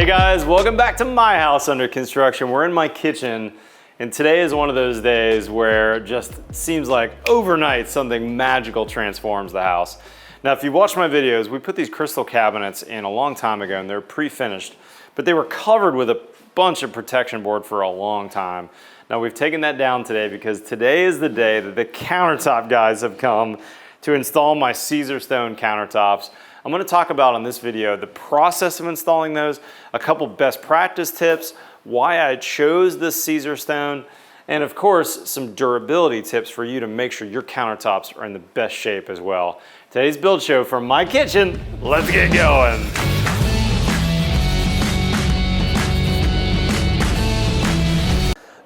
Hey guys, welcome back to my house under construction. We're in my kitchen, and today is one of those days where it just seems like overnight something magical transforms the house. Now, if you watch my videos, we put these crystal cabinets in a long time ago and they're pre-finished, but they were covered with a bunch of protection board for a long time. Now we've taken that down today because today is the day that the Countertop guys have come to install my Caesar stone countertops. I'm going to talk about in this video the process of installing those, a couple best practice tips, why I chose this Caesar stone, and of course some durability tips for you to make sure your countertops are in the best shape as well. Today's build show from my kitchen. Let's get going.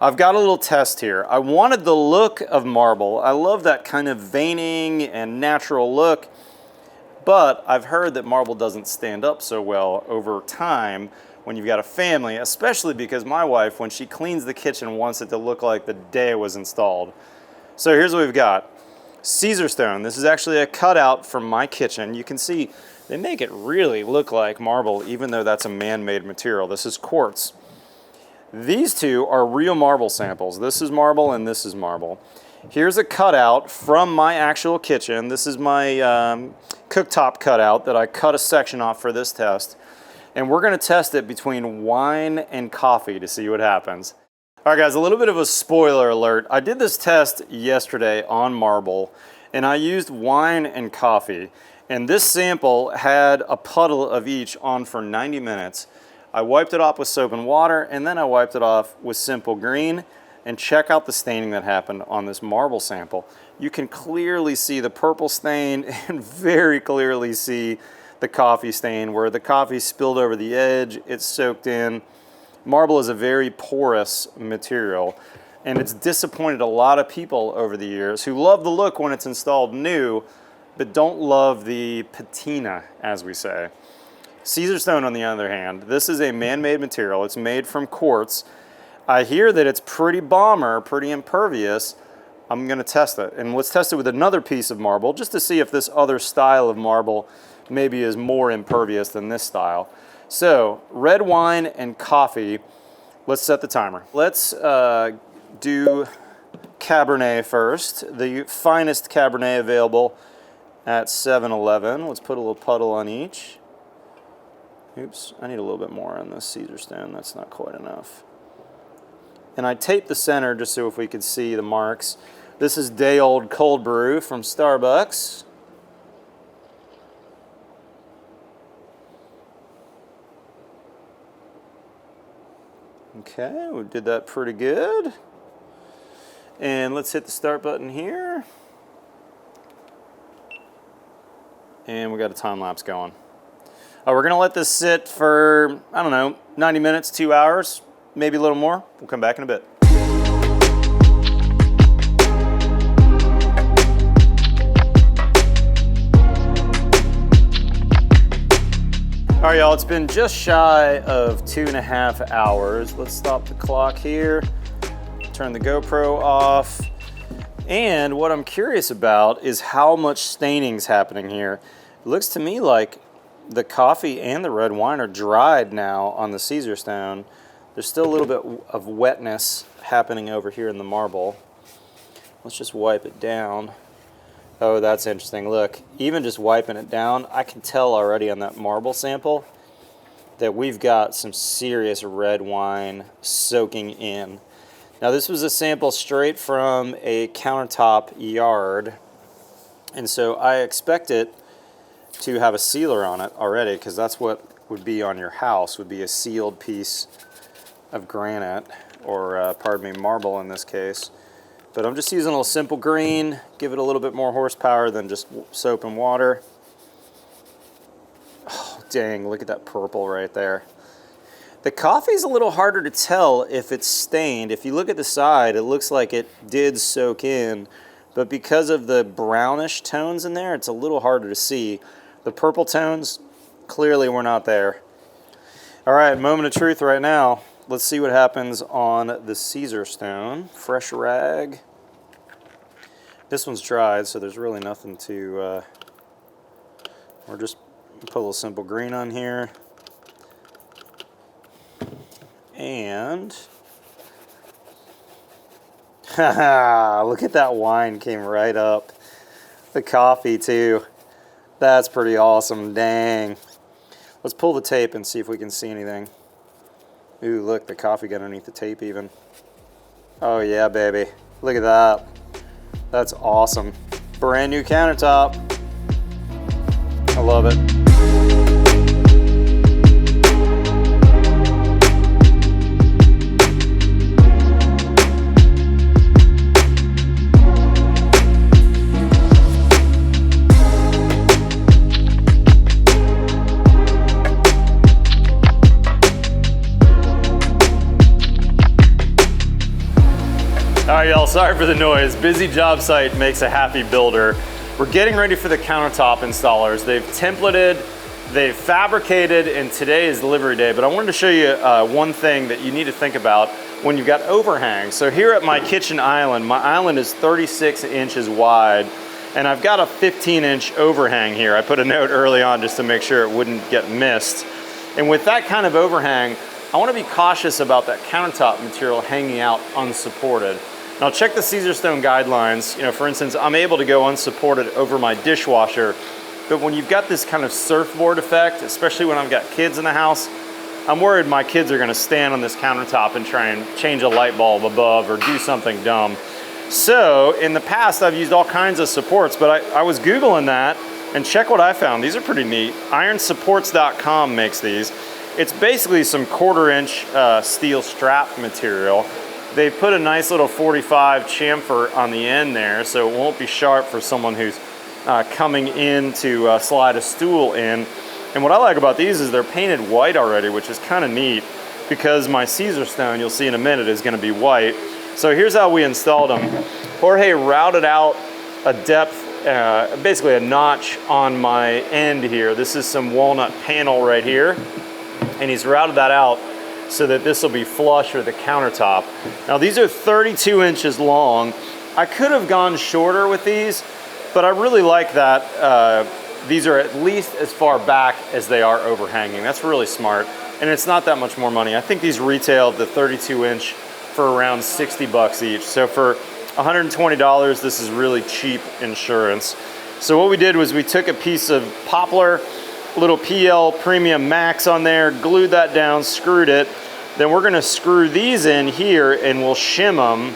I've got a little test here. I wanted the look of marble. I love that kind of veining and natural look, but I've heard that marble doesn't stand up so well over time when you've got a family, especially because my wife, when she cleans the kitchen, wants it to look like the day it was installed. So here's what we've got. Caesar stone. This is actually a cutout from my kitchen. You can see they make it really look like marble, even though that's a man-made material. This is quartz. These two are real marble samples. This is marble and this is marble. Here's a cutout from my actual kitchen. This is my cooktop cutout that I cut a section off for this test. And we're gonna test it between wine and coffee to see what happens. All right guys, a little bit of a spoiler alert. I did this test yesterday on marble and I used wine and coffee. And this sample had a puddle of each on for 90 minutes. I wiped it off with soap and water, and then I wiped it off with simple green. And check out the staining that happened on this marble sample. You can clearly see the purple stain and very clearly see the coffee stain where the coffee spilled over the edge, it's soaked in. Marble is a very porous material, and it's disappointed a lot of people over the years who love the look when it's installed new, but don't love the patina, as we say. Caesar stone, on the other hand, this is a man-made material. It's made from quartz. I hear that it's pretty bomber, pretty impervious. I'm gonna test it. And let's test it with another piece of marble just to see if this other style of marble maybe is more impervious than this style. So, red wine and coffee. Let's set the timer. Let's do Cabernet first, the finest Cabernet available at 7-Eleven. Let's put a little puddle on each. Oops, I need a little bit more on this Caesar stone. That's not quite enough. And I taped the center just so if we could see the marks. This is day old cold brew from Starbucks. Okay, we did that pretty good. And let's hit the start button here. And we got a time lapse going. We're gonna let this sit for, I don't know, 90 minutes, 2 hours, maybe a little more. We'll come back in a bit. All right, y'all, it's been just shy of 2.5 hours. Let's stop the clock here, turn the GoPro off. And what I'm curious about is how much staining's happening here. It looks to me like the coffee and the red wine are dried now on the Caesar stone. There's still a little bit of wetness happening over here in the marble. Let's just wipe it down. Oh, that's interesting. Look, even just wiping it down, I can tell already on that marble sample that we've got some serious red wine soaking in. Now, this was a sample straight from a countertop yard, and so I expect it to have a sealer on it already, because that's what would be on your house, would be a sealed piece of granite, or pardon me, marble in this case. But I'm just using a little simple green, give it a little bit more horsepower than just soap and water. Oh, dang, look at that purple right there. The coffee's a little harder to tell if it's stained. If you look at the side, it looks like it did soak in, but because of the brownish tones in there, it's a little harder to see. The purple tones, clearly were not there. All right, moment of truth right now. Let's see what happens on the Caesar stone. Fresh rag. This one's dried, so there's really nothing to, we're just put a little simple green on here. And haha, look at that wine came right up. The coffee too. That's pretty awesome, dang. Let's pull the tape and see if we can see anything. Ooh, look, the coffee got underneath the tape even. Oh yeah, baby. Look at that. That's awesome. Brand new countertop. I love it. All right, y'all, sorry for the noise. Busy job site makes a happy builder. We're getting ready for the countertop installers. They've templated, they've fabricated, and today is delivery day, but I wanted to show you one thing that you need to think about when you've got overhang. So here at my kitchen island, my island is 36 inches wide, and I've got a 15-inch overhang here. I put a note early on just to make sure it wouldn't get missed. And with that kind of overhang, I want to be cautious about that countertop material hanging out unsupported. Now check the Caesarstone guidelines. You know, for instance, I'm able to go unsupported over my dishwasher, but when you've got this kind of surfboard effect, especially when I've got kids in the house, I'm worried my kids are gonna stand on this countertop and try and change a light bulb above or do something dumb. So in the past, I've used all kinds of supports, but I was Googling that and check what I found. These are pretty neat. Ironsupports.com makes these. It's basically some 1/4-inch steel strap material. They put a nice little 45 chamfer on the end there, so it won't be sharp for someone who's coming in to slide a stool in. And what I like about these is they're painted white already, which is kind of neat because my Caesarstone, you'll see in a minute, is going to be white. So here's how we installed them. Jorge routed out a depth, basically a notch on my end here. This is some walnut panel right here, and he's routed that out so that this will be flush with the countertop. Now these are 32 inches long. I could have gone shorter with these, but I really like that these are at least as far back as they are overhanging. That's really smart, and it's not that much more money. I think these retail the 32 inch for around 60 bucks each. So for $120, this is really cheap insurance. So what we did was we took a piece of poplar, little PL Premium Max on there, glued that down, screwed it. Then we're gonna screw these in here and we'll shim them,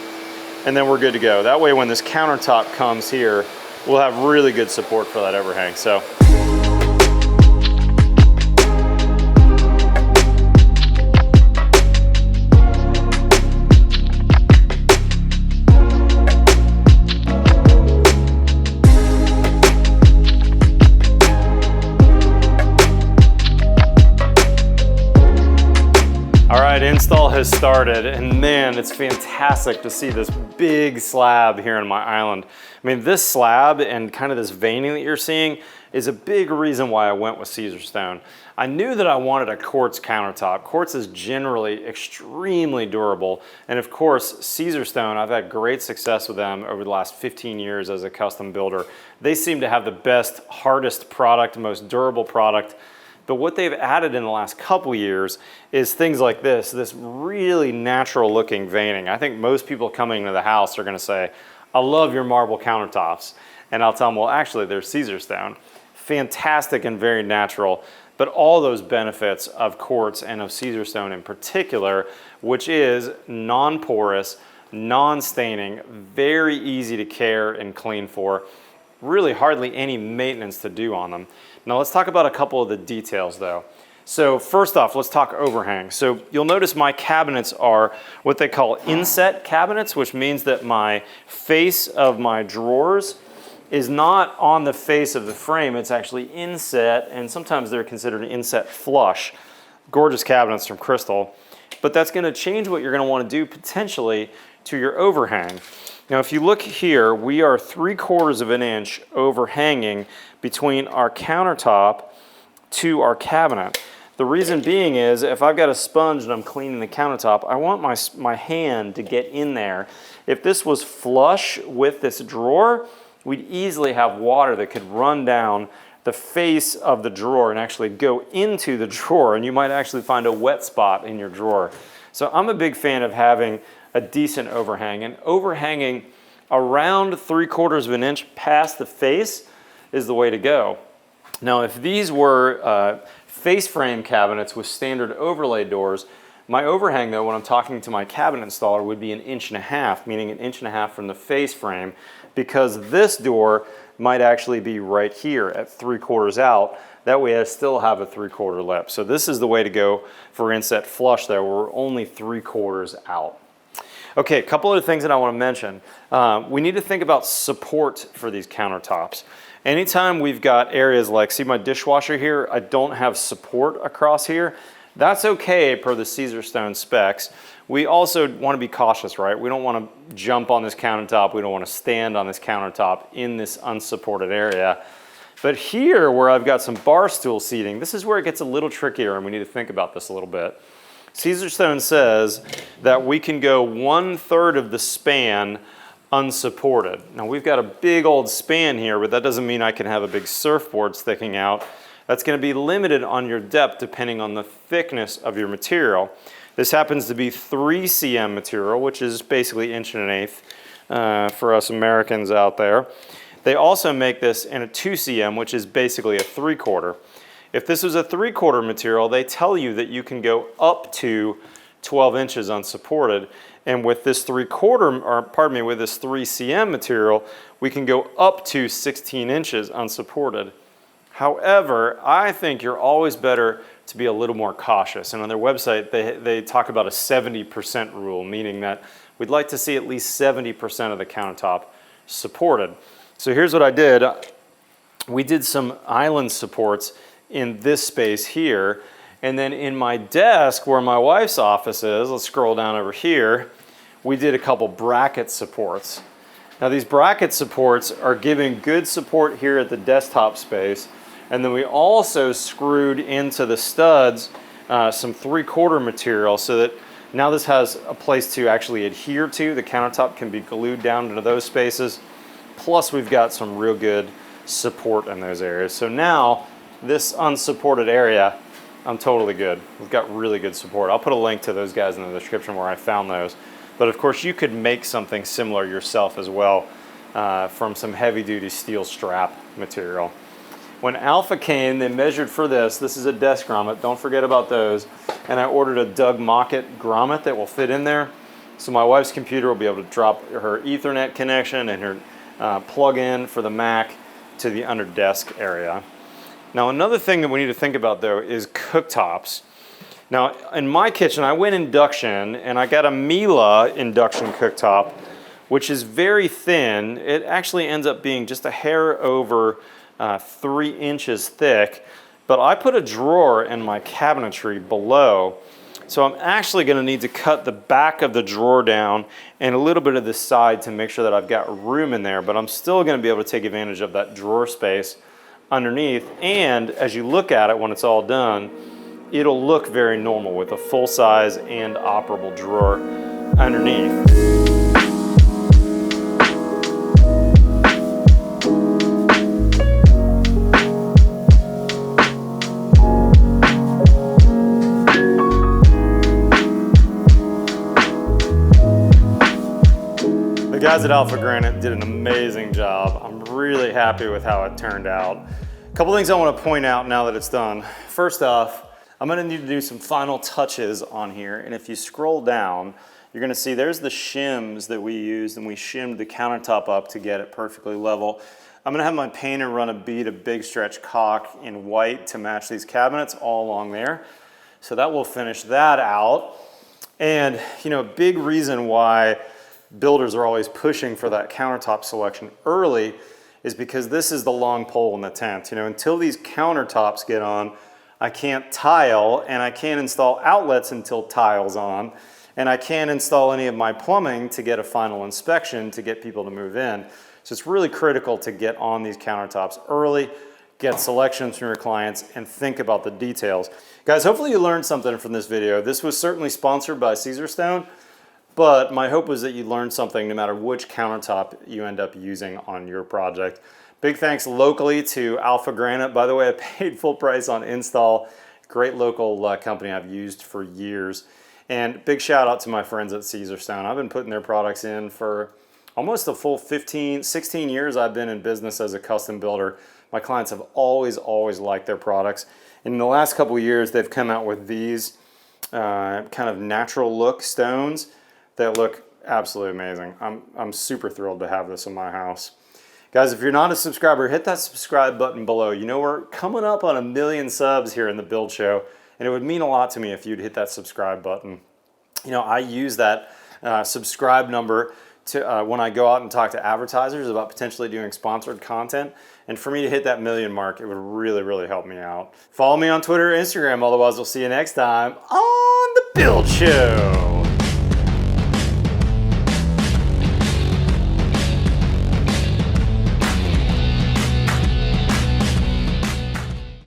and then we're good to go. That way when this countertop comes here, we'll have really good support for that overhang. So. Install has started, and man, it's fantastic to see this big slab here on my island. I mean, this slab and kind of this veining that you're seeing is a big reason why I went with Caesarstone. I knew that I wanted a quartz countertop. Quartz is generally extremely durable, and of course, Caesarstone, I've had great success with them over the last 15 years as a custom builder. They seem to have the best, hardest product, most durable product. But what they've added in the last couple years is things like this really natural looking veining. I think most people coming to the house are gonna say, I love your marble countertops. And I'll tell them, well, actually they're Caesarstone. Fantastic and very natural, but all those benefits of quartz and of Caesarstone in particular, which is non-porous, non-staining, very easy to care and clean for, really hardly any maintenance to do on them. Now let's talk about a couple of the details though. So first off, let's talk overhang. So you'll notice my cabinets are what they call inset cabinets, which means that my face of my drawers is not on the face of the frame, it's actually inset, and sometimes they're considered inset flush. Gorgeous cabinets from Crystal. But that's gonna change what you're gonna wanna do potentially to your overhang. Now if you look here, we are 3/4 of an inch overhanging between our countertop to our cabinet. The reason being is if I've got a sponge and I'm cleaning the countertop, I want my hand to get in there. If this was flush with this drawer, we'd easily have water that could run down the face of the drawer and actually go into the drawer, and you might actually find a wet spot in your drawer. So I'm a big fan of having a decent overhang, and overhanging around 3/4 of an inch past the face is the way to go. Now, if these were face frame cabinets with standard overlay doors, my overhang though, when I'm talking to my cabinet installer, would be 1.5 inches, meaning 1.5 inches from the face frame, because this door might actually be right here at 3/4 out. That way I still have a 3/4 lip. So this is the way to go for inset flush there. We're only 3/4 out. Okay, a couple other things that I want to mention. We need to think about support for these countertops. Anytime we've got areas like, see my dishwasher here, I don't have support across here. That's okay per the Caesarstone specs. We also want to be cautious, right? We don't want to jump on this countertop. We don't want to stand on this countertop in this unsupported area. But here, where I've got some bar stool seating, this is where it gets a little trickier, and we need to think about this a little bit. Caesarstone says that we can go 1/3 of the span unsupported. Now we've got a big old span here, but that doesn't mean I can have a big surfboard sticking out. That's going to be limited on your depth depending on the thickness of your material. This happens to be 3 cm material, which is basically 1.1 inches for us Americans out there. They also make this in a 2 cm, which is basically a 3/4. If this was a 3/4 material, they tell you that you can go up to 12 inches unsupported. And with this 3/4, or pardon me, with this 3 cm material, we can go up to 16 inches unsupported. However, I think you're always better to be a little more cautious. And on their website, they talk about a 70% rule, meaning that we'd like to see at least 70% of the countertop supported. So here's what I did. We did some island supports in this space here. And then in my desk, where my wife's office is, let's scroll down over here, we did a couple bracket supports. Now these bracket supports are giving good support here at the desktop space. And then we also screwed into the studs some 3/4 material so that now this has a place to actually adhere to. The countertop can be glued down into those spaces. Plus we've got some real good support in those areas. So now this unsupported area, I'm totally good. We've got really good support. I'll put a link to those guys in the description where I found those. But of course you could make something similar yourself as well from some heavy duty steel strap material. When Alpha came, they measured for this. This is a desk grommet, don't forget about those. And I ordered a Doug Mockett grommet that will fit in there. So my wife's computer will be able to drop her Ethernet connection and her plug-in for the Mac to the under desk area. Now another thing that we need to think about though is cooktops. Now in my kitchen I went induction and I got a Miele induction cooktop, which is very thin. It actually ends up being just a hair over 3 inches thick, but I put a drawer in my cabinetry below. So I'm actually going to need to cut the back of the drawer down and a little bit of the side to make sure that I've got room in there, but I'm still going to be able to take advantage of that drawer space underneath. And as you look at it when it's all done, it'll look very normal with a full size and operable drawer underneath. The guys at Alpha Granite did an amazing job. I'm really happy with how it turned out. A couple things I want to point out now that it's done. First off, I'm going to need to do some final touches on here, and if you scroll down, you're going to see there's the shims that we used, and we shimmed the countertop up to get it perfectly level. I'm going to have my painter run a bead of big stretch caulk in white to match these cabinets all along there. So that will finish that out. And you know, a big reason why builders are always pushing for that countertop selection early is because this is the long pole in the tent. You know, until these countertops get on, I can't tile, and I can't install outlets until tile's on, and I can't install any of my plumbing to get a final inspection to get people to move in. So it's really critical to get on these countertops early, get selections from your clients, and think about the details. Guys, hopefully you learned something from this video. This was certainly sponsored by Caesarstone, but my hope was that you learned something no matter which countertop you end up using on your project. Big thanks locally to Alpha Granite. By the way, I paid full price on install. Great local company I've used for years. And big shout out to my friends at Caesarstone. I've been putting their products in for almost a full 15, 16 years I've been in business as a custom builder. My clients have always liked their products. And in the last couple of years, they've come out with these kind of natural look stones that look absolutely amazing. I'm super thrilled to have this in my house. Guys, if you're not a subscriber, hit that subscribe button below. You know, we're coming up on 1 million subs here in the Build Show, and it would mean a lot to me if you'd hit that subscribe button. You know, I use that subscribe number to when I go out and talk to advertisers about potentially doing sponsored content. And for me to hit that 1 million mark, it would really help me out. Follow me on Twitter or Instagram. Otherwise, we'll see you next time on the Build Show.